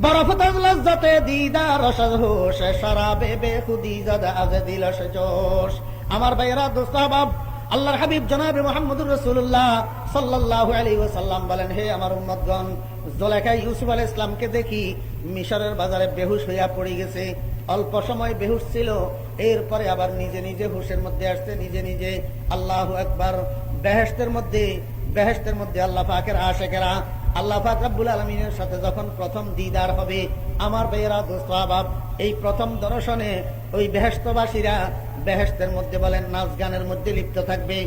বরফ লজ্জাতে দিদার হোশ, শরাবে বেখুদি জাদা আজ দিল জোশ। আমার ভাইয়েরা, দোস্ত আহবাব, আল্লাহর হাবিব জনাবে মুহাম্মদুর রাসূলুল্লাহ সাল্লাল্লাহু আলাইহি ওয়াসাল্লাম বলেন, হে আমার উম্মতগণ, জুলাইখা ইউসুফ আলাইহিস সালামকে দেখি মিশরের বাজারে বেহুশ হইয়া পড়ে গেছে। অল্প সময় বেহুশ ছিল, এরপরে আবার নিজে নিজে হুশের মধ্যে আসছে, নিজে নিজে। আল্লাহু আকবার। বেহেশতের মধ্যে আল্লাহ পাকের আশিকেরা আল্লাহ পাক রব্বুল আলামিনের সাথে যখন প্রথম দিদার হবে, আমার ভাইয়েরা, দোস্ত আহবাব, এই প্রথম দর্শনে ওই বেহেশতবাসীরা বেহেশতের মধ্যে বলেন নাচ গানের মধ্যে লিপ্ত থাকবে।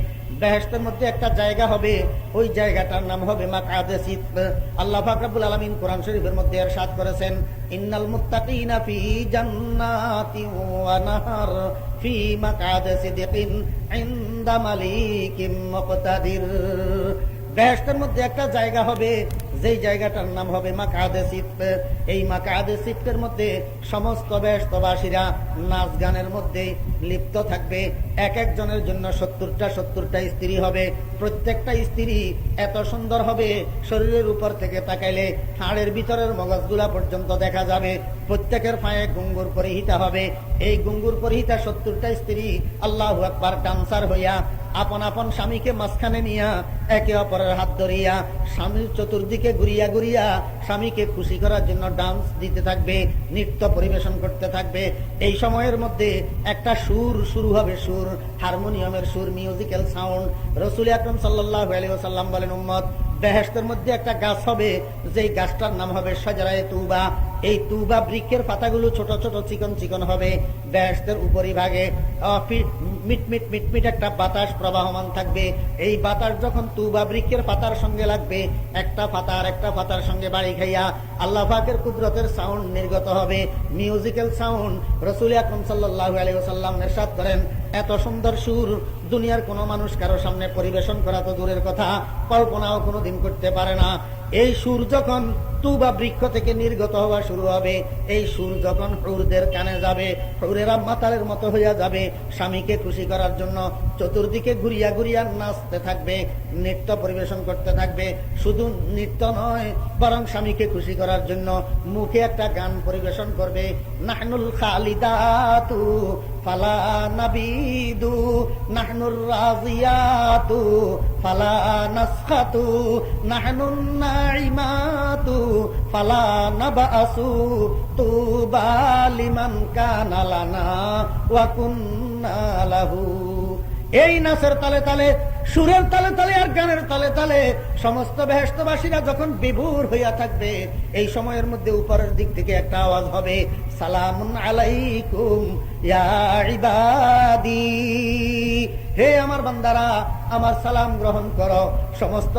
বেহেশতের মধ্যে একটা জায়গা হবে, ওই জায়গাটার নাম হবে মাকআদে সিদক। আল্লাহ পাক রব্বুল আলামিন কোরআন শরীফের মধ্যে ইরশাদ করেছেন, ইন্নাল মুত্তাকিনা ফি জান্নাতিন ওয়া নাহার ফি মাকআদে সিদকিন ইনদা মালিকিম মুকতাদির। বেহেশতের মধ্যে একটা জায়গা হবে, যেই জায়গাটার নাম হবে মাকআদে সিদক। এই মাকআদে সিদকের মধ্যে সমস্ত বেহেশতবাসীরা নাচ গানের মধ্যে লিপ্ত থাকবে। এক একজনের জন্য 70টা স্ত্রী হবে। প্রত্যেকটা স্ত্রী এত সুন্দর হবে, শরীরের উপর থেকে তাকাইলে হাড়ের ভিতরের মগজগুলা পর্যন্ত দেখা যাবে। প্রত্যেকের পায়ে গুঙ্গুর পরিহিতা হবে। এই গুঙ্গুর পরিহিতা 70টা স্ত্রী আল্লাহু আকবার ডান্সার হইয়া আপন আপন স্বামীকে মাঝখানে নিয়া একে অপরের হাত ধরিয়া স্বামীর চতুর্দিকে ঘুরিয়া ঘুরিয়া স্বামীকে খুশি করার জন্য ডান্স দিতে থাকবে, নৃত্য পরিবেশন করতে থাকবে। এই সময়ের মধ্যে একটা সুর শুরু হবে, সুর, হারমোনিয়ামের সুর, মিউজিক্যাল সাউন্ড। রাসূল আকরাম সাল্লাল্লাহু আলাইহি ওয়াসাল্লাম বলেন, উম্মত, বেহেশতের মধ্যে একটা গাছ হবে, যেই গাছটার নাম হবে শাজারায়ে তুবা। এই তুবা বৃক্ষের পাতাগুলো ছোট ছোট চিকন চিকন হবে। বেহেশতের উপরিভাগে মিটমিট একটা বাতাস প্রবাহমান থাকবে। এই বাতাস যখন তুবা বৃক্ষের পাতার সঙ্গে লাগবে, একটা পাতার সঙ্গে বাড়ি খাইয়া আল্লাহ পাকের কুদরতের সাউন্ড নির্গত হবে, মিউজিক্যাল সাউন্ড। রাসূল আকরাম সাল্লাল্লাহু আলাইহি ওয়াসাল্লাম ইরশাদ করেন, এত সুন্দর সুর দুনিয়ার কোন মানুষ কারো সামনে পরিবেশন করা তো দূরের কথা, কল্পনাও কোনোদিন করতে পারে না। এই সুর যখন তুবা বৃক্ষ থেকে নির্গত হওয়া শুরু হবে, এই সুর যখন হুরদের কানে যাবে, হুরেরা মাতালের মতো হইয়া যাবে, স্বামীকে খুশি করার জন্য চতুর্দিকে ঘুরিয়া ঘুরিয়া নাচতে থাকবে, নৃত্য পরিবেশন করতে থাকবে। শুধু নৃত্য নয়, বরং স্বামীকে খুশি করার জন্য মুখে একটা গান পরিবেশন করবে, নাহনুল খালিদাতু ফালা নাবিদু নাহনুর রাজিয়াতু ফালা নাসখাতু নাহনুন নাইমাতু ফালা নাবাসু তুবা লিমান কানা লানা ওয়া কুন্না লাহু। এই নাচের তালে তালে, সুরের তালে তালে আর গানের তালে তালে সমস্ত বেহেশতবাসীরা যখন বিভোর হইয়া থাকবে, এই সময়ের মধ্যে উপরের দিক থেকে একটা আওয়াজ হবে, সালামুন আলাইকুম ইয়া ইবাদি। হে আমার বান্দারা, আমার সালাম গ্রহণ করো। সমস্ত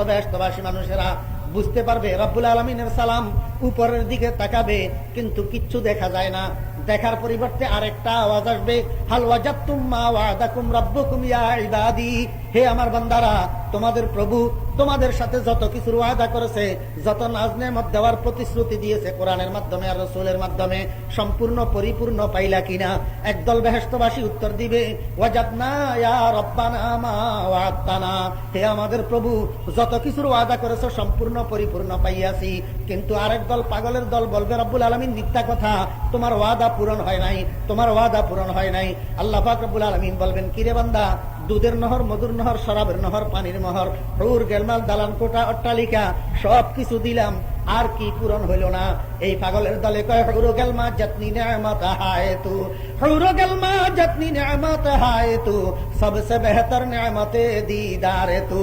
বেহেশতবাসী মানুষেরা বুঝতে পারবে রব্বুল আলামিনের সালাম। উপরের দিকে তাকাবে, কিন্তু কিচ্ছু দেখা যায় না। দেখার পরিবর্তে আরেকটা আওয়াজ আসবে, হাল ওয়াজাদতুম মা ওয়াদাকুম রাব্বুকুম ইয়া ইবাদি। হে আমার বান্দারা, তোমাদের প্রভু তোমাদের সাথে যত কিছুর ওয়াদা করেছে, যত নাজ নেয়ামত দেওয়ার প্রতিশ্রুতি দিয়েছে কোরআনের মাধ্যমে আর রাসূলের মাধ্যমে, সম্পূর্ণ পরিপূর্ণ পাইলা কিনা? একদল বেহেশতবাসী উত্তর দিবে, ওয়াজাদনা ইয়া রাব্বানা মা ওয়া'আদতানা। হে আমাদের প্রভু, যত কিছুর ওয়াদা করেছো সম্পূর্ণ পরিপূর্ণ পাইয়াছি। কিন্তু আরেক দল, পাগলের দল বলবে, রব্বুল আলামিন মিথ্যা কথা, তোমার ওয়াদা পূরণ হয় নাই, তোমার ওয়াদা পূরণ হয় নাই। আল্লাহ পাক রব্বুল আলামিন বলবেন, কিরে বান্দা, দুধের নহর, মধুর নহর, শরাবের নহর, পানির নহর, হুর গেলমাল, দালান কোঠা, অট্টালিকা সব কিছু দিলাম, আর কি পূরণ হইল না? এই পাগলের দলে কয়, হুর গেলমা জাতনি নেয়ামত হায় তু, হুর গেলমা জাতনি নেয়ামত হায় তু, सबसे बेहतर नेमते दीदार तू,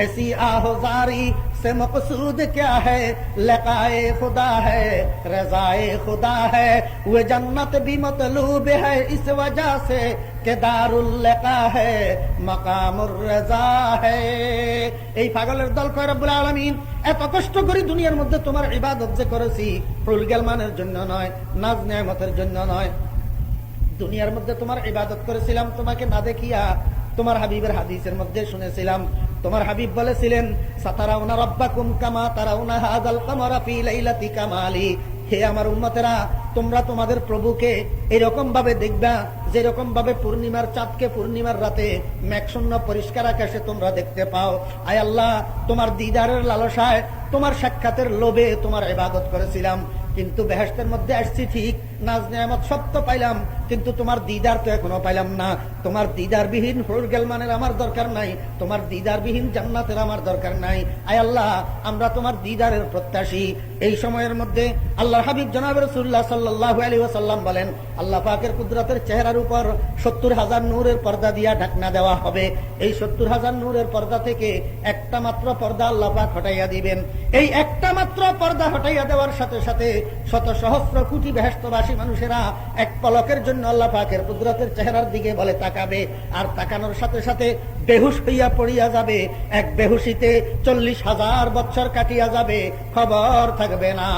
ऐसी आहुजारी से मकसूद क्या है, लकाए खुदा है रजाए खुदा है, वो जन्नत भी मतलूब है इस वजह से के दारुल लका है मकामुर रजा है। এই পাগলের দল কয়, রব্বুল আলামিন, এত কষ্ট করে দুনিয়ার মধ্যে তোমার ইবাদত যে করেছি, ফুল গেলমানের জন্য নয়, নাজ নেয়ামতের জন্য নয়, দুনিয়ার মধ্যে তোমার ইবাদত করেছিলাম তোমাকে না দেখিয়া। তোমার হাবিবের হাদিসের মধ্যে শুনেছিলাম, তোমার হাবিব বলেছিলেন, সাতারাউনা রাব্বাকুম কামা তারাউনা হাযাল কামারা ফি লাইলাতি কামালি। হে আমার উম্মতেরা, তোমরা তোমাদের প্রভুকে এরকম ভাবে দেখবা যেরকম ভাবে পূর্ণিমার চাঁদকে পূর্ণিমার রাতে মেঘশূন্য পরিষ্কার আকাশে তোমরা দেখতে পাও, আয় আল্লাহ তোমার দিদারের লালসায়, তোমার সাক্ষাতের লোভে তোমার ইবাদত করেছিলাম, কিন্তু বেহেশতের মধ্যে আসছি ঠিক, নাজ নেয়ামত সব তো পাইলাম, কিন্তু তোমার দিদার তো এখনো পাইলাম না। তোমার দিদারবিহীন হুরুল গিলমানের আমার দরকার নাই, তোমার দিদারবিহীন জান্নাতের আমার দরকার নাই। আয় আল্লাহ আমরা তোমার দিদারের প্রত্যাশী। এই সময়ের মধ্যে আল্লাহর হাবিব জনাব রাসূলুল্লাহ সাল্লাল্লাহু আলাইহি ওয়াসাল্লাম বলেন, আল্লাহ পাকের কুদরতের চেহারার উপর 70,000 নূরের পর্দা দিয়া ঢাকনা দেওয়া হবে। এই 70,000 নূরের পর্দা থেকে একটা মাত্র পর্দা আল্লাহ পাক হটাইয়া দিবেন। এই একটা মাত্র পর্দা হটাইয়া দেওয়ার সাথে সাথে শত সহস্র কোটি বেহেশতবাসী মানুষেরা এক পলকের জন্য আল্লাহ পাকের কুদরতের চেহারার দিকে বলে তাকাবে, আর তাকানোর সাথে সাথে বেহুশ হইয়া পড়িয়া যাবে। এক বেহুশিতে 40,000 বছর কাটিয়া যাবে, খবর থাকবে না।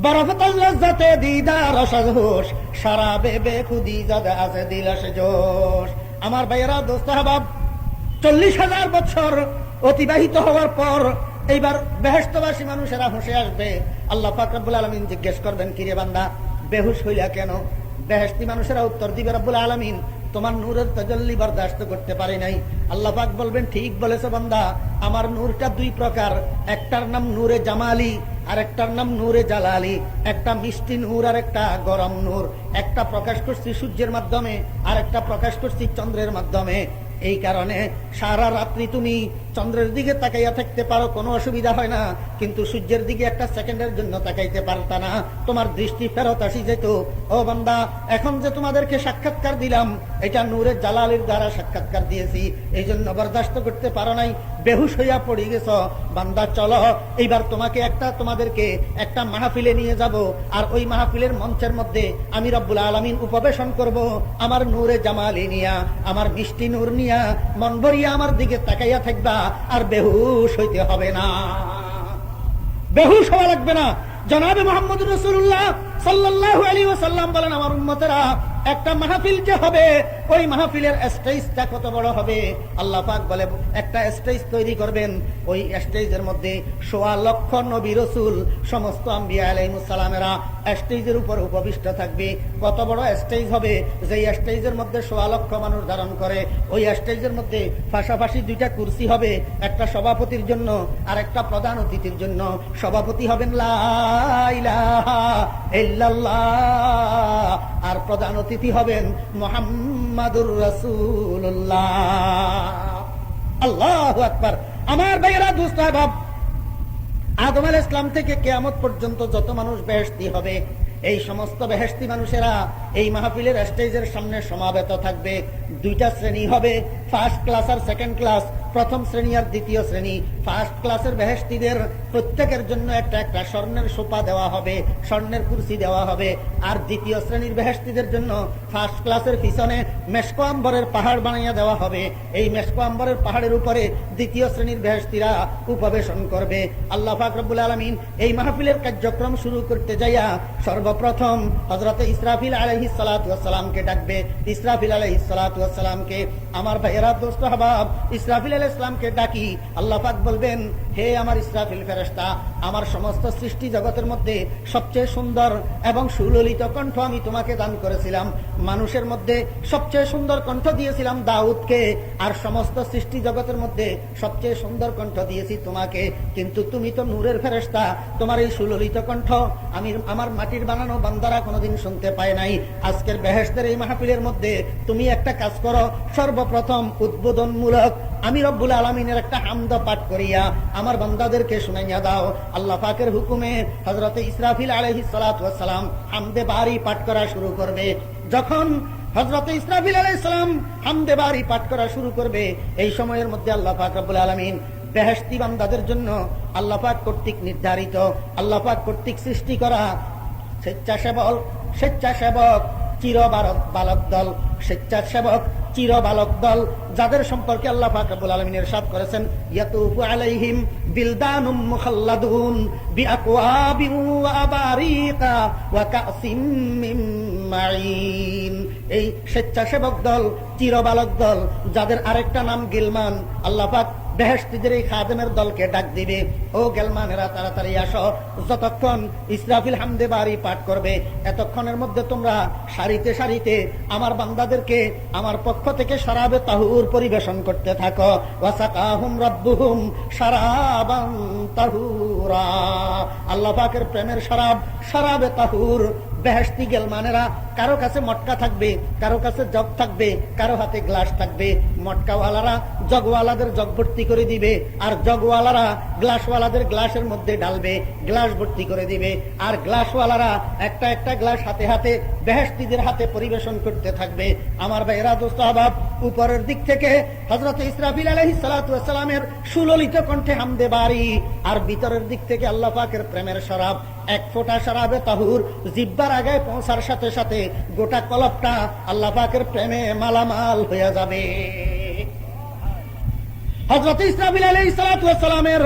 বরফতল লজ্জাতে দিদার রসদহোশ, শরাবে বেখুদি জাদা আছে দিলস জোশ। আমার ভাইয়েরা, দোস্ত আহবাব, 40,000 বছর অতিবাহিত হওয়ার পর এইবার বেহেশতবাসী মানুষেরা হুঁশে আসবে। আল্লাহ পাক রব্বুল আলামিন জিজ্ঞেস করবেন, কিরে বান্দা বেহুশ হইলা কেন? বেহেশতি মানুষেরা উত্তর দিবে, রব্বুল আলামিন তোমার নূরের তাজাল্লি বরদাস্ত করতে পারি নাই। আল্লাহ পাক বলবেন, ঠিক বলেছো বান্দা, আমার নূরটা দুই প্রকার, একটার নাম নূরে জামালি আর একটার নাম নূরে জালালি। একটা মিষ্টি নূর আর একটা গরম নূর। একটা প্রকাশ করছি সূর্যের মাধ্যমে আর একটা প্রকাশ করছি চন্দ্রের মাধ্যমে। এই কারণে সারা রাত্রি তুমি চন্দ্রের দিকে তাকাইয়া থাকতে পারো, কোনো অসুবিধা হয় না, কিন্তু সূর্যের দিকে একটা সেকেন্ডের জন্য তাকাইতে পারতা না, তোমার দৃষ্টি ফেরত আসি যেত। ও বান্দা, এখন যে তোমাদেরকে সাক্ষাৎকার দিলাম এটা নূরের জালালির দ্বারা সাক্ষাৎকার দিয়েছি, এই জন্য বরদাস্ত করতে পারো নাই, বেহুশ হইয়া পড়ে গেছ। বান্দা চলো, এইবার তোমাদেরকে একটা মাহফিলে নিয়ে যাব, আর ওই মাহফিলের মঞ্চের মধ্যে আমি রব্বুল আলামিন উপবেশন করব আমার নূরে জামালি নিয়া, আমার মিষ্টি নূর নিয়া। মন ভরিয়া আমার দিকে তাকাইয়া থাকবা, আর বেহুশ হইতে হবে না, বেহুশ হওয়া লাগবে না। জনাবে মুহাম্মদুর রাসূলুল্লাহ সাল্লাল্লাহু আলাইহি ওয়াসাল্লাম বলেন, আমার উম্মতেরা একটা মাহফিল যে হবে, ওই মাহফিলের স্টেজটা কত বড় হবে? আল্লাহ পাক বলে একটা স্টেজ তৈরি করবেন, ওই স্টেজের মধ্যে 1.25 লক্ষ নবী রাসূল সমস্ত আম্বিয়া আলাইহিস সালামেরা স্টেজের উপর উপবিষ্ট থাকবে। কত বড় স্টেজ হবে? যেই স্টেজের মধ্যে 1.25 লক্ষ মানুষ ধারণ করে, ওই স্টেজের মধ্যে পাশাপাশি 2টা কুরসি হবে, একটা সভাপতির জন্য আর একটা প্রধান অতিথির জন্য। সভাপতি হবেন লা ইলাহা ইল্লাল্লাহ, আর প্রধান অতিথি হবেন মুহাম্মাদুর রাসূলুল্লাহ। আল্লাহু আকবার। আমার ভাইয়েরা, দোস্ত আহবাব, আদম আলাইহিস সালাম থেকে কিয়ামত পর্যন্ত যত মানুষ বেহেশতি হবে, এই সমস্ত বেহেশতি মানুষেরা এই মাহফিলের স্টেজের সামনে সমাবেত থাকবে। 2টা শ্রেণী হবে, ফার্স্ট ক্লাস আর সেকেন্ড ক্লাস। প্রথম শ্রেণী আর দ্বিতীয় শ্রেণী। ফার্স্ট ক্লাসের বেহেশতিদের প্রত্যেকের জন্য একটা একটা স্বর্ণের সোফা দেওয়া হবে, স্বর্ণের কুরসি দেওয়া হবে। আর দ্বিতীয় শ্রেণীর বেহেশতিদের জন্য ফার্স্ট ক্লাসের পিছনে মেশকো আম্বরের পাহাড় বানাইয়া দেওয়া হবে। এই মেশকো আম্বরের পাহাড়ের উপরে দ্বিতীয় শ্রেণীর বেহেশতিরা উপবেশন করবে। আল্লাহ পাক রব্বুল আলামিন এই মাহফিলের কার্যক্রম শুরু করতে যাইয়া সর্বপ্রথম হযরত ইসরাফিল আলাইহিস সালাতু ওয়াস সালামকে ডাকবে। ইসরাফিল আলাইহিস সালাতু ওয়াস সালামকে, আমার ভাইয়েরা, দোস্ত আহবাব, ইসরাফিল আলাইহিস সালামকে ডাকি। আল্লাহ পাক বলবেন, হে আমার ইসরাফিল ফেরেশতা, আমার সমস্ত সৃষ্টি জগতের মধ্যে সবচেয়ে সুন্দর এবং সুললিত কণ্ঠ আমি তোমাকে দান করেছিলাম। মানুষের মধ্যে সবচেয়ে সুন্দর কণ্ঠ দিয়েছিলাম দাউদকে, আর সমস্ত সৃষ্টি জগতের মধ্যে সবচেয়ে সুন্দর কণ্ঠ দিয়েছি তোমাকে। কিন্তু তুমি তো নূরের ফেরেশতা, তোমার এই সুললিত কণ্ঠ আমি আমার মাটির বানানো বান্দারা কোনোদিন শুনতে পায় নাই। আজকের বেহেশতের এই মাহফিলের মধ্যে তুমি একটা কাজ করো, সর্বপ্রথম উদ্বোধনমূলক আমি রব্বুল আলামিনের একটা হামদ পাঠ করিয়া আমার বান্দাদেরকে শুনাইয়া দাও। আল্লাহ পাকের হুকুমে হযরত ইসরাফিল আলাইহিস সালাতু ওয়াস সালাম হামদে বারি পাঠ করা শুরু করবে। যখন হযরত ইসরাফিল আলাইহিস সালাম হামদে বারি পাঠ করা শুরু করবে, এই সময়ের মধ্যে আল্লাহ পাক রব্বুল আলামিন বেহেশতি বান্দাদের জন্য আল্লাহ পাক কর্তৃক নির্ধারিত, আল্লাহ পাক কর্তৃক সৃষ্টি করা স্বেচ্ছাসেবক চির বালক দল, স্বেচ্ছাসেবক চির বালক দল, যাদের সম্পর্কে আল্লাহ পাক রব্বুল আলামিন ইরশাদ করেছেন, ইয়াতুফু আলাইহিম বিলদানুম মুখাল্লাদুন বিআকওয়াবিন ওয়া আবারিকা ওয়া কাসিম মিন মাইন। এই স্বেচ্ছাসেবক দল, চির বালক দল, যাদের আরেকটা নাম গিলমান, আল্লাহ পাক বেহেশতীদের এই খাদেমের দলকে ডাক দিবে, ও গেলমানেরা তাড়াতাড়ি আসো, যতক্ষণ ইসরাফিল হামদে বারি পাঠ করবে এতক্ষণের মধ্যে তোমরা সারিতে সারিতে আমার বান্দাদেরকে আমার পক্ষ থেকে শরাবে তাহুর পরিবেশন করতে থাকো। ওয়াসাকাহুম রাব্বুহুম শারাবান তাহুরা, আল্লাহ পাকের প্রেমের শরাব, শরাবে তাহুর। বেহেশতি গেলমানেরা, কারো কাছে মটকা থাকবে, কারো কাছে জগ থাকবে, কারো হাতে গ্লাস থাকবে। মটকাওয়ালারা জগওয়ালাদের জগ ভর্তি করে দিবে, আর জগওয়ালারা গ্লাসওয়ালাদের গ্লাসের মধ্যে ঢালবে, গ্লাস ভর্তি করে দিবে। আর গ্লাসওয়ালারা একটা একটা গ্লাস হাতে হাতে বেহেশতীদের হাতে পরিবেশন করতে থাকবে। আমার ভাইরা দোস্ত আহবাব, উপরের দিক থেকে হযরত ইসরাফিল আলাইহিস সালাতু ওয়াস সালামের সুললিত কণ্ঠে হামদে বারি, আর ভিতরের দিক থেকে আল্লাহ পাকের প্রেমের শরাব। এক ফোঁটা শরাবে তাহুর জিহ্বার আগে পৌঁছার সাথে সাথে গোটা কলবটা আল্লাহ পাকের প্রেমে মালামাল হয়ে যাবে। হযরত ইসরাফিল আলাইহিস সালাতু ওয়াস সালামের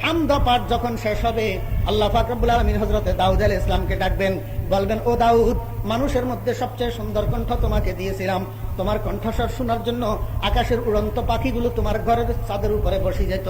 হামদ পাঠ যখন শেষ হবে, আল্লাহ পাক রব্বুল আলামিন হযরত দাউদ আলাইহিস সালামকে ডাকবেন, বলবেন, ও দাউদ, মানুষের মধ্যে সবচেয়ে সুন্দর কণ্ঠ তোমাকে দিয়েছিলাম, তোমার কণ্ঠস্বর শোনার জন্য আকাশের উড়ন্ত পাখিগুলো তোমার ঘরের ছাদের উপরে বসে যেত,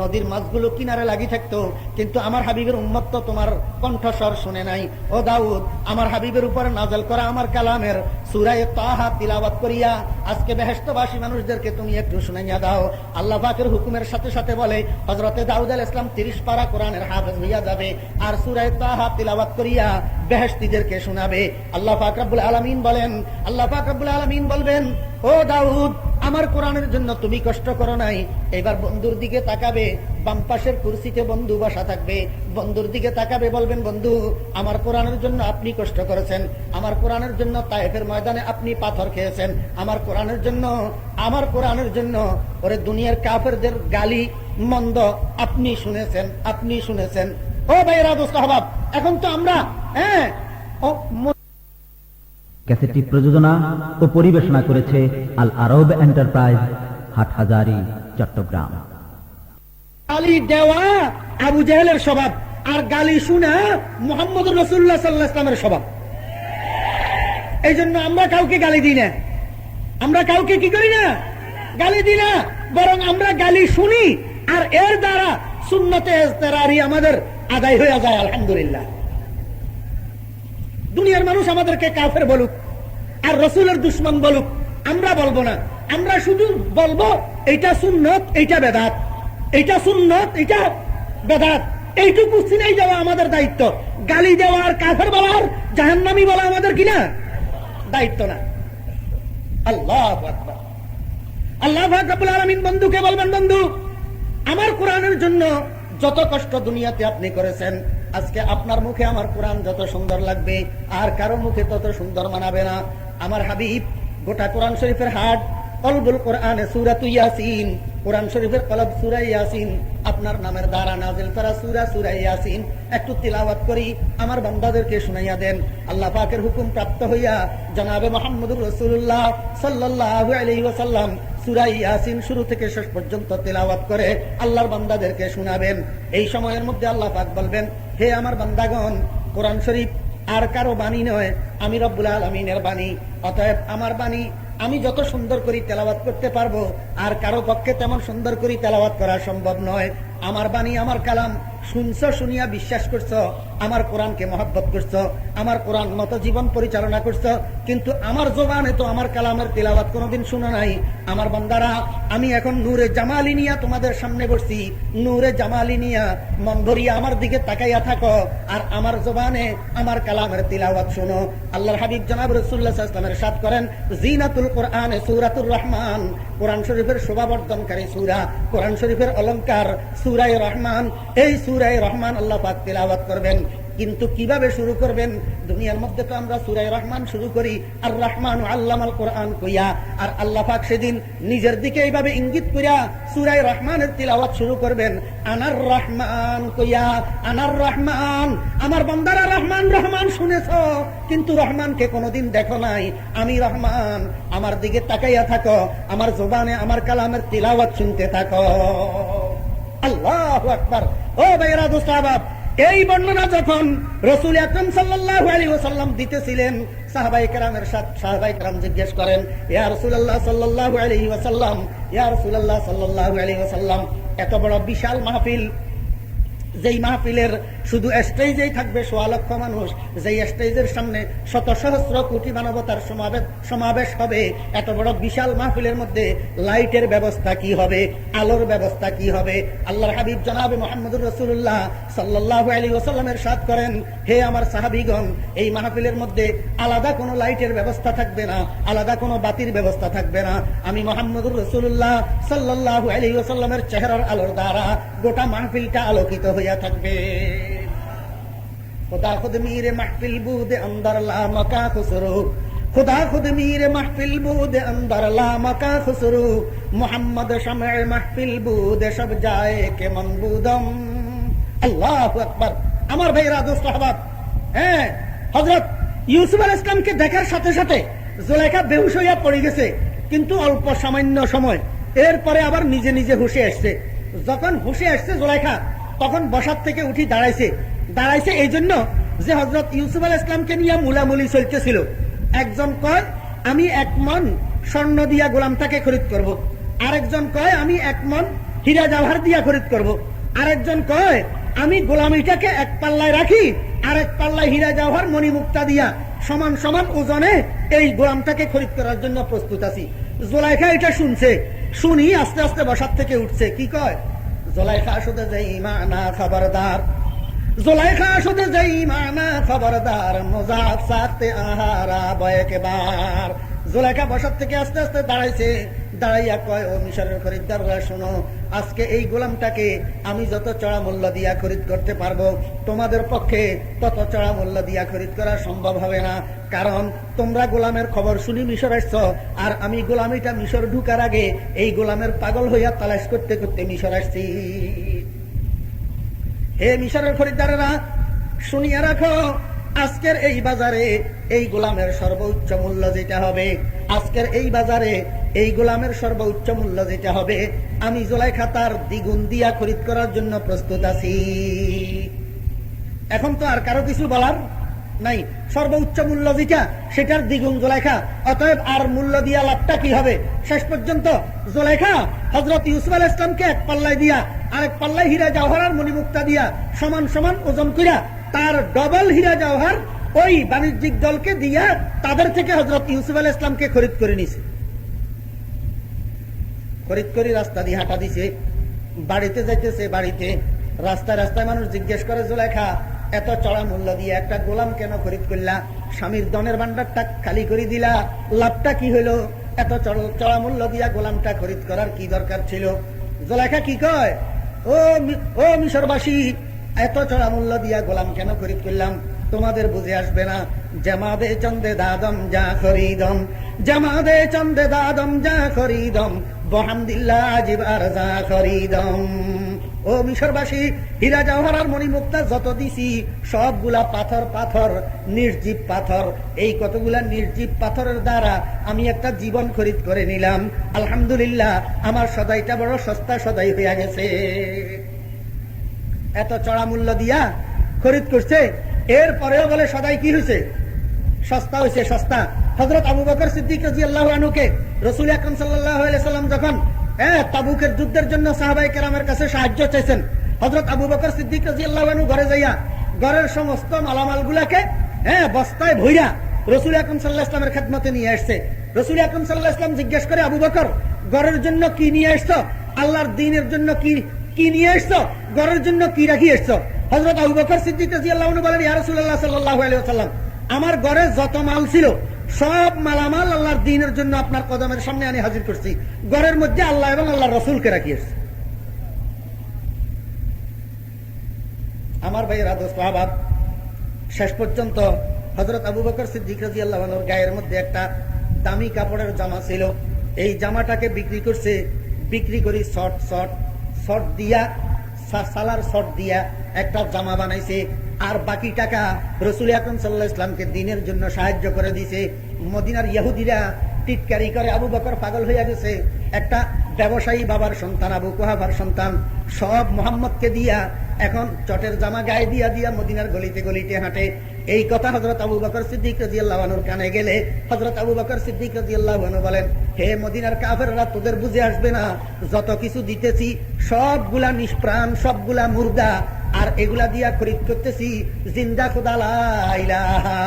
নদীর মাছগুলো কিনারে লাগি থাকতো, কিন্তু আমার হাবিবের উম্মত তো তোমার কণ্ঠস্বর শুনে নাই। ও দাউদ, আমার হাবিবের উপরে নাযিল করা আমার কালামের সূরা তাহা তিলাওয়াত করিয়া আজকে বেহেশতবাসী মানুষদেরকে তুমি একটু শুনাইয়া দাও। আল্লাহ পাকের হুকুমের সাথে সাথে বলে হযরতে দাউদ আলাইহিস সালাম 30 পারা কোরআনের হাফেজ হইয়া যাবে, আর সূরা তাহা তিলাওয়াত করিয়া বেহেশতীদেরকে শোনাবে। আল্লাহ পাক রব্বুল আলামিন বলেন, আল্লাহ পাক রব্বুল আলামিন বলবেন, ও দাউদ, আমার কোরআনের জন্য তুমি কষ্ট করো নাই, এবার বন্ধুর দিকে তাকাবে, বাম পাশের কুরসিতে বন্ধু বসা থাকবে, বন্ধুর দিকে তাকাবে, বলবেন, বন্ধু, আমার কোরআনের জন্য আপনি কষ্ট করেছেন, আমার কোরআনের জন্য তায়েফের ময়দানে আপনি পাথর খেয়েছেন, আমার কোরআনের জন্য ওরে দুনিয়ার কাফেরদের গালি মন্দ আপনি শুনেছেন, আপনি শুনেছেন। ও ভাইরা দোস্ত আহবাব, এখন তো আমরা ক্যাসেটটি প্রযোজনা ও পরিবেশনা করেছে আল আরব এন্টারপ্রাইজ, হাটহাজারী, চট্টগ্রাম। গালি দেওয়া আবু জাহেলের স্বভাব, আর গালি শোনা মুহাম্মদুর রাসূলুল্লাহ সাল্লাল্লাহু আলাইহি ওয়াসাল্লামের স্বভাব। এই জন্য আমরা কাউকে গালি দিই না, আমরা কাউকে কি করি না, গালি দিই না, বরং আমরা গালি শুনি, আর এর দ্বারা সুন্নতে ইজতিরারি আমাদের আদায় হয়ে যায়। আলহামদুলিল্লাহ। দুনিয়ার মানুষ আমাদেরকে কাফের বলুক আর রাসূলের দুশমন বলুক, আমরা বলবো না, আমরা শুধু বলবো এইটা সুন্নত, এইটা বেদাত, এইটা সুন্নত, এইটা বেদাত, এইটুকু চিনাই যাওয়া আমাদের দায়িত্ব। গালি দেওয়ার, কাফের বলার, জাহান্নামী বলা আমাদের কিনা দায়িত্ব না। আল্লাহু আকবার। আল্লাহ পাক রব্বুল আলামিন বন্ধুকে বলবেন, বন্ধু, আমার কোরআনের জন্য যত কষ্ট দুনিয়াতে আপনি করেছেন, আজকে আপনার মুখে আমার কোরআন যত সুন্দর লাগবে আর কারো মুখে তত সুন্দর মানাবে না। আমার হাবিব গোটা কোরআন শরীফের হাট, কলবুল কোরআনে সূরাতু ইয়াসিন, কোরআন শরীফের কলব সূরা ইয়াসিন, আপনার নামের দ্বারা নাজিল করা সূরা ইয়াসিন একটু তিলাওয়াত করি আমার বান্দাদেরকে শুনাইয়া দেন। আল্লাহ পাকের হুকুম প্রাপ্ত হইয়া জনাবে মুহাম্মদুর রাসূলুল্লাহ সাল্লাল্লাহু আলাইহি ওয়াসাল্লাম সূরা ইয়াসিন শুরু থেকে শেষ পর্যন্ত তিলাওয়াত করে আল্লাহর বান্দাদেরকে শোনাবেন। এই সময়ের মধ্যে আল্লাহ পাক বলবেন, হে আমার বান্দাগণ, কোরআন শরীফ আর কারো বাণী নয়, আমি রব্বুল আলামিনের বাণী, অতএব আমার বাণী আমি যত সুন্দর করে তেলাওয়াত করতে পারবো আর কারো পক্ষে তেমন সুন্দর করে তেলাওয়াত করা সম্ভব নয়। আমার বাণী, আমার কালাম শুনছো, শুনিয়া বিশ্বাস করছো, আমার কোরআনকে মহব্বত করছো, আমার কোরআন মতো জীবন পরিচালনা করছো, কিন্তু আমার জবানে তো আমার কালামের তেলাওয়াত কোনোদিন শুনো নাই। আমার বান্দারা, আমি এখন নূরে জামালি নিয়া তোমাদের সামনে বসছি, নূরে জামালি নিয়া মন ভরিয়া আমার দিকে তাকাইয়া থাকো আর আমার জবানে আমার কালামের তিলাওয়াত শুনো। আল্লাহর হাবিব জনাব রাসূলুল্লাহ সাল্লাল্লাহু আলাইহি ওয়াসাল্লাম ইরশাদ করেন, জিনাতুল কোরআনে সূরাতুর রহমান, কোরআন শরীফের শোভাবর্ধনকারী সূরা, কোরআন শরীফের অলংকার সূরা রহমান। এই সূরা রহমান আল্লাহ পাক তিলাওয়াত করবেন, কিন্তু কিভাবে শুরু করবেন? দুনিয়ার মধ্যে তো আমরা সূরা রহমান শুরু করি আর রহমান আল্লামাল কোরআন কইয়া, আর আল্লাহ পাক সেদিন নিজের দিকে এইভাবে ইঙ্গিত কইয়া সূরা রহমানের তিলাওয়াত শুরু করবেন, আনার রহমান কইয়া, আনার রহমান। আমার বান্দারা রহমান রহমান শুনেছো, কিন্তু রহমানকে কোনোদিন দেখো নাই। আমি রহমান, আমার দিকে তাকাইয়া থাকো, আমার জবানে আমার কালামের তিলাওয়াত শুনতে থাকো। আল্লাহু আকবার। ও ভাইরা দোস্ত আহবাব, এই বর্ণনা যখন রাসূল আকরাম সাল্লাল্লাহু আলাইহি ওয়াসাল্লাম দিতেছিলেন, সাহাবায়ে কেরামের সাহাবায়ে কেরাম জিজ্ঞেস করেন, ইয়া রাসূলুল্লাহ সাল্লাল্লাহু আলাইহি ওয়াসাল্লাম, ইয়া রাসূলুল্লাহ সাল্লাল্লাহু আলাইহি ওয়াসাল্লাম, এত বড় বিশাল মাহফিল, যেই মাহফিলের শুধু স্টেজেই থাকবে 1.25 লক্ষ মানুষ, যেই স্টেজের সামনে শত সহস্র কোটি মানবতার সমাবেশ হবে, এত বড় বিশাল মাহফিলের মধ্যে লাইটের ব্যবস্থা কি হবে, আলোর ব্যবস্থা কি হবে? আল্লাহর হাবিব জনাবে মুহাম্মদুর রাসূলুল্লাহ সাল্লাল্লাহু আলাইহি ওয়াসাল্লাম ইরশাদ করেন, হে আমার সাহাবীগণ, এই মাহফিলের মধ্যে আলাদা কোনো লাইটের ব্যবস্থা থাকবে না, আলাদা কোনো বাতির ব্যবস্থা থাকবে না। আমি মুহাম্মদুর রাসূলুল্লাহ সাল্লাল্লাহু আলাইহি ওয়াসাল্লামের চেহারার আলোর দ্বারা গোটা মাহফিলটা আলোকিত হইয়া থাকবে। खुदा खुद मीरे महफिल बूद अंदर ला मका खुसरू, खुदा खुद मीरे महफिल बूद अंदर ला मका खुसरू, मोहम्मद शमअ महफिल बूद सब जाए के मनबूदम। আল্লাহু আকবার। আমার ভাইরা, দোস্ত আহবাব, হ্যাঁ, হযরত ইউসুফ আলাইহিস সালামকে দেখার সাথে সাথে জুলাইখা বেহুশ হইয়া পড়ে গেছে, কিন্তু অল্প সামান্য সময়, এরপরে আবার নিজে নিজে হুঁশে আসছে। যখন হুঁশে আসছে জুলাইখা, তখন বসার থেকে উঠি দাঁড়াইছে এই জন্য যে হযরত ইউসুফ আলাইহিস সালামকে নিয়ে মুলামুলি চলতেছিল। একজন কয় আমি 1 মণ স্বর্ণ দিয়া গোলামটাকে খরিদ করব, আরেকজন কয় আমি 1 মণ হীরা জওহর দিয়া খরিদ করব, আরেকজন কয় আমি গোলামিটাকে এক পাল্লায় রাখি, আরেক পাল্লায় হীরা জওহর মণিমুক্তা দিয়া সমান সমান ওজনে এই গোলামটাকে খরিদ করার জন্য প্রস্তুত আছি। জুলাইখা এটা শুনছে, শুনি আস্তে আস্তে বসার থেকে উঠছে। কি কয়? জুলাইখা শুধু যে ইমানা খবরদার, জুলাইখা শুধু যে ইমানা খবরদার, মুজাফ সাথে আহারা বয়কেবার। জুলাইখা বসার থেকে আস্তে আস্তে দাঁড়াইছে, দাঁড়াইয়া কয়, ও মিশরের খরিদ্দাররা শোনো, আজকে এই গোলামটাকে আমি যত চড়া মূল্য দিয়া খরিদ করতে পারবো, তোমাদের পক্ষে তত চড়া মূল্য দিয়া খরিদ করা সম্ভব হবে না। কারণ তোমরা গোলামের খবর শুনি মিশর আসছ, আর আমি গোলামিটা মিশর ঢুকার আগে এই গোলামের পাগল হইয়া তালাশ করতে করতে মিশর আসছি। হে মিশরের খরিদ্দারেরা, শুনিয়া রাখো, আজকের এই বাজারে এই গোলামের সর্বোচ্চ মূল্য যেটা হবে, আজকের এই বাজারে এই গোলামের সর্বোচ্চ মূল্য যেটা হবে, আমি জুলাইখা তার দ্বিগুণ দিয়া খরিদ করার জন্য প্রস্তুত আছি। এখন তো আর কারো কিছু বলার নাই, সর্বোচ্চ মূল্য যেটা সেটার দ্বিগুণ জুলাইখা, অতএব আর মূল্য দিয়া লাভটা কি হবে? শেষ পর্যন্ত জুলাইখা হযরত ইউসুফ আলাইহিস সালামকে 1 পাল্লায় দিয়া আরেক পাল্লায় হীরা জওহর আর মণিমুক্তা দিয়া সমান সমান ওজন কইরা তার ডবল হীরা জওহর ওই বাণিজ্যিক দলকে দিয়া তাদের থেকে হযরত ইউসুফ আলাইহিস সালামকে খরিদ করে নিছে। খরিদ করে রাস্তা দিয়ে হাঁটা দিছে, বাড়িতে যাইতেছে, বাড়িতে রাস্তায় রাস্তায় মানুষ জিজ্ঞেস করে, জুলাইখা এত চড়া মূল্য দিয়ে একটা গোলাম কেন খরিদ করলা? স্বামীর ধনের ভান্ডারটা খালি করে দিলা, লাভটা কি হইলো? এত চড়া মূল্য দিয়া গোলামটা খরিদ করার কি দরকার ছিল? জুলাইখা কি কয়, ও মিশরবাসী, এত চড়া মূল্য দিয়া গোলাম কেন খরিদ করলাম? তোমাদের বুঝে আসবে না। জামাদে চন্দে দাদম যা খরিদম, জামাদে চন্দে দাদম যা খরিদম, বহামদিল্লাহ আজিবার যা খরিদম। ও মিশরবাসী, হীরা জওহর আর মণিমুক্তা যত দিছি সবগুলা পাথর, পাথর নির্জীব পাথর। এই কতগুলা নির্জীব পাথরের দ্বারা আমি একটা জীবন খরিদ করে নিলাম। আলহামদুলিল্লাহ, আমার সদাইটা বড় সস্তা সদাই হইয়া গেছে। এত চড়া মূল্য দিয়া খরিদ করছে, এরপরেও বলে সদাই কি হয়েছে? সস্তা হয়েছে, সস্তা। হযরত আবু বকর সিদ্দিক রাদিয়াল্লাহু আনহুকে রাসূল আকরাম সাল্লাল্লাহু আলাইহি ওয়াসাল্লাম যখন তাবুকের যুদ্ধের জন্য সাহাবায়ে কেরামের কাছে সাহায্য চাইছেন, হযরত আবু বকর সিদ্দিক রাদিয়াল্লাহু আনহু ঘরে যাইয়া ঘরের সমস্ত মালামাল গুলাকে বস্তায় ভইরা রাসূল আকরাম সাল্লাল্লাহু আলাইহি ওয়াসাল্লামের খেদমতে নিয়ে আসছে। রাসূল আকরাম সাল্লাল্লাহু আলাইহি ওয়াসাল্লাম জিজ্ঞেস করে, আবু বকর, ঘরের জন্য কি নিয়ে আসছো? আল্লাহর দ্বীনের জন্য কি নিয়ে আসছো? ঘরের জন্য কি রাখি আসছো? হযরত আবু বকর সিদ্দিক রাদিয়াল্লাহু আনহু বলেন, ইয়া রাসূলুল্লাহ সাল্লাল্লাহু আলাইহি ওয়াসাল্লাম, আমার ঘরে যত মাল ছিল সব মালামাল আল্লাহর দ্বীনের জন্য আপনার কদমের সামনে আমি হাজির করছি। ঘরের মধ্যে আল্লাহ এবং আল্লাহর রাসূলকে রাখি আসছি। আমার ভাইয়েরা, দোস্ত আহবাব, শেষ পর্যন্ত হযরত আবু বকর সিদ্দিক রাদিয়াল্লাহু আনহুর গায়ের মধ্যে একটা দামি কাপড়ের জামা ছিল। এই জামাটাকে বিক্রি করছে, বিক্রি করি শর্ট দিয়া, সালার শর্ট দিয়া একটা জামা বানাইছে, আর বাকি টাকা রাসূল আকরাম সাল্লাল্লাহু আলাইহি ওয়াসাল্লামকে দ্বীনের জন্য সাহায্য করে দিয়েছে। মদিনার ইহুদিরা টিটকারি করে, আবু বকর পাগল হইয়া গেছে, একটা ব্যবসায়ী বাবার সন্তান, আবু কুহাফার সন্তান, সব মুহাম্মদকে দিয়া এখন চটের জামা গায়ে দিয়া দিয়া মদিনার গলিতে গলিতে হাঁটে। এই কথা হযরত আবু বকর সিদ্দিক রাদিয়াল্লাহু আনহুর কানে গেলে হযরত আবু বকর সিদ্দিক রাদিয়াল্লাহু আনহু বলেন, হে মদিনার কাফেররা, তোদের বুঝে আসবে না, যত কিছু দিতেছি সবগুলা নিষ্প্রাণ, সবগুলা মুর্দা, আর এগুলা দিয়া খরিদ করতেছি জিন্দা খোদা লা ইলাহা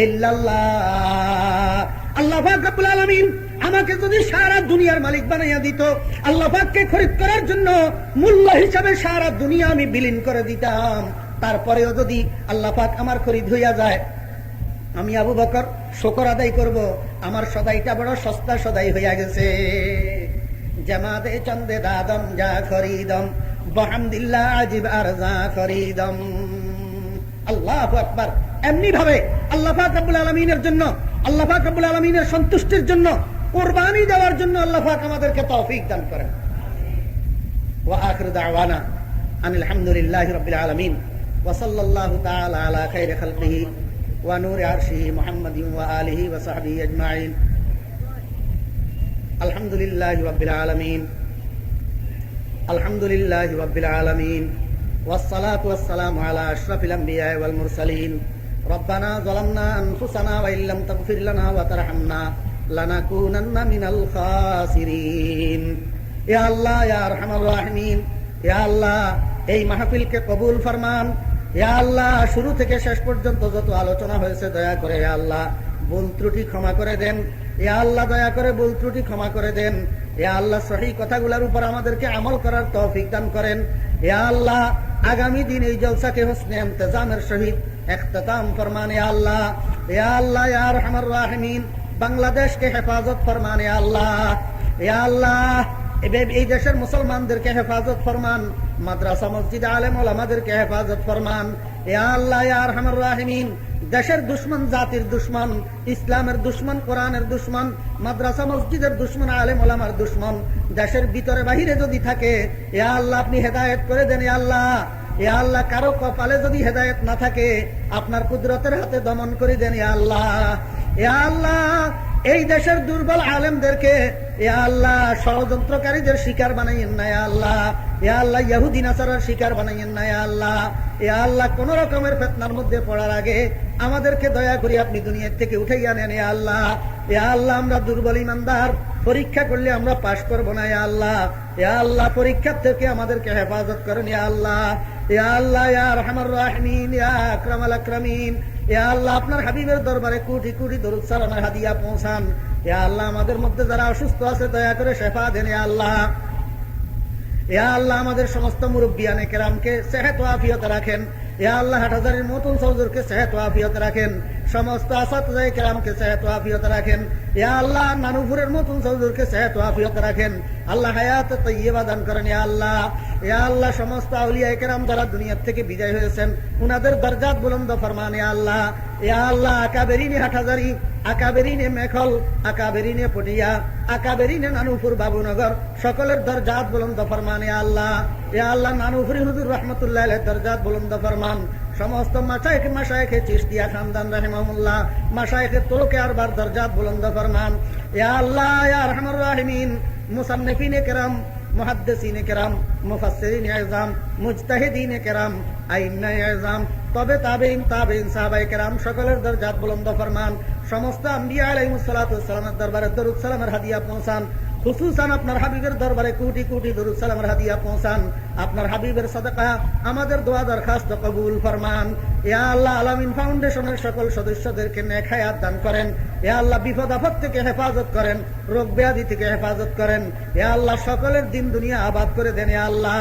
ইল্লাল্লাহ। আল্লাহ পাক রব্বুল আলামিন আমাকে যদি সারা দুনিয়ার মালিক বানাইয়া দিত, আল্লাহ পাককে খরিদ করার জন্য মূল্য হিসাবে সারা দুনিয়া আমি বিলীন করে দিতাম, তারপরেও যদি আল্লাহ পাক আমার খরিদ হইয়া যায়, আমি আবু বকর শুকর আদায় করব, আমার সদাইটা বড় সস্তা সদাই হইয়া গেছে। জামাতে চন্দে দাদম যা খরিদম বহামদিল্লাহ আজিব আর যা খরিদম। আল্লাহু আকবার। এমনি ভাবে আল্লাহ পাক রব্বুল আলামিনের জন্য, আল্লাহ পাক রব্বুল আলামিনের সন্তুষ্টির জন্য কুরবানি দেওয়ার জন্য আল্লাহ পাক আমাদেরকে তৌফিক দান করেন। ওয়া আখিরু দাওয়ানা আনিল হামদুলিল্লাহি রাব্বিল আলামিন ওয়া সাল্লাল্লাহু তাআলা আলা খাইরি খালকিহি ওয়া নূরি আরশিহি মুহাম্মাদিন ওয়া আলিহি ওয়া সাহবিহি আজমাইন। আলহামদুলিল্লাহি রাব্বিল আলামিন, আলহামদুলিল্লাহি রাব্বিল আলামিন, ওয়াসসালাতু ওয়াসসালামু আলা আশরাফিল আমবিয়া ওয়াল মুরসালিন। রব্বানা যালামনা আনফুসানা ওয়া ইল্লাম তাগফির লানা ওয়া তারহামনা লানাকুনান্না মিনাল খাসিরিন। ইয়া আল্লাহ, ইয়া আরহামার রাহিমিন, ইয়া আল্লাহ এই মাহফিলকে কবুল ফরমান। ইয়া আল্লাহ শুরু থেকে শেষ পর্যন্ত যত আলোচনা হয়েছে দয়া করে ইয়া আল্লাহ ভুল ত্রুটি ক্ষমা করে দেন। ইয়া আল্লাহ দয়া করে ভুল ত্রুটি ক্ষমা করে দেন। ইয়া আল্লাহ সহি কথাগুলোর উপর আমাদেরকে আমল করার তৌফিক দান করেন। ইয়া আল্লাহ আগামী দিন এই জলসাকে হোসনে ইন্তজামের সহিত ইখতিতাম ফরমান। ইয়া আল্লাহ, ইয়া আল্লাহ, ইয়া আরহামার রাহিমিন বাংলাদেশকে হেফাজত ফরমান। ইয়া আল্লাহ, ইয়া আল্লাহ এই দেশের মুসলমানদেরকে হেফাজত ফরমান, মাদ্রাসা মসজিদ আলেম ওলামাদেরকে হেফাজত ফরমান। ইয়া আল্লাহ, ইয়া আরহামার রাহিমিন দেশের দুশমন, জাতির দুশমন, ইসলামের দুশমন, কোরআনের দুশমন, মাদ্রাসা মসজিদের দুশমন, আলেম ওলামার দুশমন দেশের ভিতরে বাহিরে যদি থাকে, ইয়া আল্লাহ আপনি হেদায়েত করে দেন। ইয়া আল্লাহ, ইয়া আল্লাহ কারো কপালে যদি হেদায়েত না থাকে আপনার কুদরতের হাতে দমন করে দেন। ইয়া আল্লাহ, ইয়া আল্লাহ এই দেশের দুর্বল আলেমদেরকে ইয়া আল্লাহ ষড়যন্ত্রকারীদের শিকার বানাইয়েন না। ইয়া আল্লাহ, ইয়া আল্লাহ ইহুদি নাসারার শিকার বানাইয়েন না। ইয়া আল্লাহ, ইয়া আল্লাহ কোন রকমের ফিতনার মধ্যে পড়ার আগে আমাদেরকে দয়া করে আপনি দুনিয়া থেকে উঠাইয়া নেন। ইয়া আল্লাহ, ইয়া আল্লাহ আমরা দুর্বল ইমানদার, পরীক্ষা করলে আমরা পাশ করব না। ইয়া আল্লাহ, ইয়া আল্লাহ পরীক্ষা থেকে আমাদেরকে হেফাজত করেন। ইয়া আল্লাহ, ইয়া আল্লাহ, ইয়া আরহামার রাহিমিন, ইয়া আকরামাল আকরামিন, ইয়া আল্লাহ আপনার হাবিবের দরবারে কোটি কোটি দরুদ সালামের হাদিয়া পৌঁছান। ইয়া আল্লাহ আমাদের মধ্যে যারা অসুস্থ আছে দয়া করে শেফা দেন। ইয়া আল্লাহ, ইয়া আল্লাহ আমাদের সমস্ত মুরব্বিয়ানে কেরামকে সেহত ও আফিয়ত রাখেন। ইয়া আল্লাহ হাটহাজারীর মতুন সৌজুরকে সেহত ও আফিয়ত রাখেন, সমস্ত আসাতিজায়ে কেরামকে সেহত ও আফিয়ত রাখেন। ইয়া আল্লাহ নানুপুরের মতুন সৌজুরকে সেহত ও আফিয়ত রাখেন। আল্লাহ হায়াত তাইয়্যিবা দান করেন। ইয়া আল্লাহ, ইয়া আল্লাহ সমস্ত আউলিয়ায়ে কেরাম যারা দুনিয়া থেকে বিদায় হয়েছেন উনাদের দরজাত বুলন্দ ফরমান। ইয়া আল্লাহ, ইয়া আল্লাহ আকাবেরিনে হাটহাজারী, আকাবেরিনে মেখল, আকাবেরিনে পটিয়া, আকাবেরিনে নানুপুর বাবুনগর সকলের দরজাত বুলন্দ ফরমান। ইয়া আল্লাহ, ইয়া আল্লাহ নানুপুরি হুজুর রাহমাতুল্লাহ আলাইহি দরজাত বুলন্দ ফরমান। সমস্ত মাশায়েখে চিশতিয়া খানদান রাহিমাহুল্লাহ, মাশায়েখে তুরুকে আরবার দরজাত বুলন্দ ফরমান। ইয়া আল্লাহ, ইয়া আরহামার রাহিমিন মুসান্নিফিনে কেরাম, মুহাদ্দিসিনে কেরাম, মুফাসসিরিনে ইজাম, মুজতাহিদিনে কেরাম, আইম্মায়ে ইজাম, তবে তাবেঈন, সাহাবায়ে কেরাম সকলের দরজাত বুলন্দ ফরমান। সমস্ত আম্বিয়া আলাইহিস সালাতু ওয়াস সালামের দরবারে দরুদ সালামের হাদিয়া পৌঁছান। খুসুসান আপনার হাবিবের দরবারে কোটি কোটি দরুদ সালামের হাদিয়া পৌঁছান। আপনার হাবিবের সাদাকা আমাদের দোয়া দরখাস্ত কবুল ফরমান। ইয়া আল্লাহ আলামিন ফাউন্ডেশনের সকল সদস্যদেরকে নেক হায়াত দান করেন। ইয়া আল্লাহ বিপদ আপদ থেকে হেফাজত করেন, রোগ ব্যাধি থেকে হেফাজত করেন। ইয়া আল্লাহ সকলের দিন দুনিয়া আবাদ করে দেন। ইয়া আল্লাহ,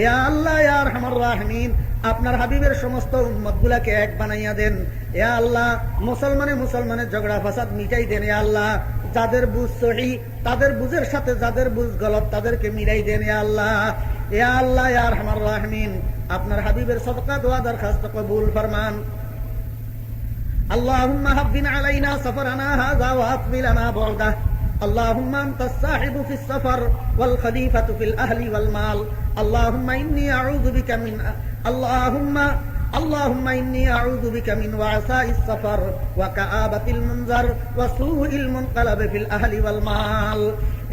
ইয়া আল্লাহ, ইয়া আরহামার রাহিমিন আপনার হাবিবের সমস্ত উম্মতগুলাকে এক বানাইয়া দেন। ইয়া আল্লাহ মুসলমানের ঝগড়া ফাসাদ মিটাই দেন। ইয়া আল্লাহ যাদের বুঝ সহি তাদের বুঝের সাথে যাদের বুঝ গলত তাদেরকে মিলাই দেন। ইয়া আল্লাহ, ইয়া আল্লাহ, ইয়া আরহামার রাহিমিন আপনার হাবিবের সাদকা দোয়া দরখাস্ত কবুল ফরমান। আল্লাহুম্মা হাব্বিন আলাইনা সাফরানা হাযা ওয়া আতমিলানা বু'দা। اللهم أنت الصاحب في السفر والخليفة في الأهل والمال. اللهم إني أعوذ بك من اللهم إني أعوذ بك من وعثاء السفر وكآبة المنظر وسوء المنقلب في الأهل والمال.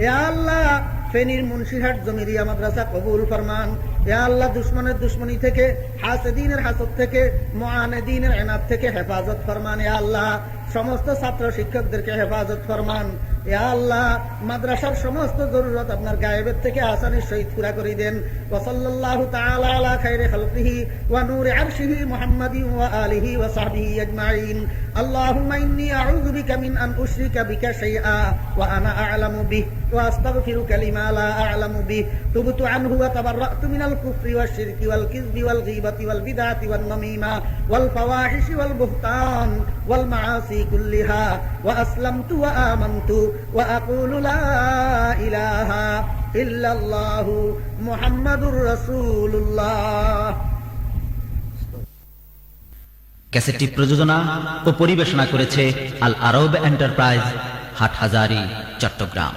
يا الله ফেনীর মুন্সিরহাট জমিরিয়া মাদ্রাসা কবুল ফরমান। ইয়া আল্লাহ দুশমনের দুশমনি থেকে, হাসেদিনের হাসদ থেকে, মুআনিদিনের ইনাদ থেকে হেফাজত ফরমান। ইয়া আল্লাহ সমস্ত ছাত্র শিক্ষকদেরকে হেফাজত ফরমান। ইয়া আল্লাহ মাদ্রাসার সমস্ত জরুরত আপনার গায়েবের থেকে আসানির সহিত পুরা করে দেন। ওয়া সাল্লাল্লাহু তাআলা আলা খায়রি খালকিহি ওয়া নূরি আরশিহি মুহাম্মাদিন ওয়া আলিহি ওয়া সাহবিহি আজমাইন। আল্লাহুম্মা ইন্নী আউযু বিকা মিন আন উশরিকা বিকা শাইআ ওয়া আনা আ'লামু বিহি ওয়া আস্তাগফিরুকা লিমা লা আ'লামু বিহি। তুবতু আনহু ওয়া তাবাররাতু মিনাল কুফরি ওয়াশ শিরকি ওয়াল কিযবি ওয়াল গীবাতি ওয়াল বিদআতি ওয়ান নামিমা ওয়াল ফাওয়াহিশি ওয়াল বুহতান ওয়াল মাআসি কুল্লিহা ওয়া আসলামতু ওয়া আমানতু ওয়া আকুলু লা ইলাহা ইল্লাল্লাহু মুহাম্মাদুর রাসূলুল্লাহ। ক্যাসেটটি প্রযোজনা ও পরিবেশনা করেছে আল আরব এন্টারপ্রাইজ, হাটহাজারী, চট্টগ্রাম।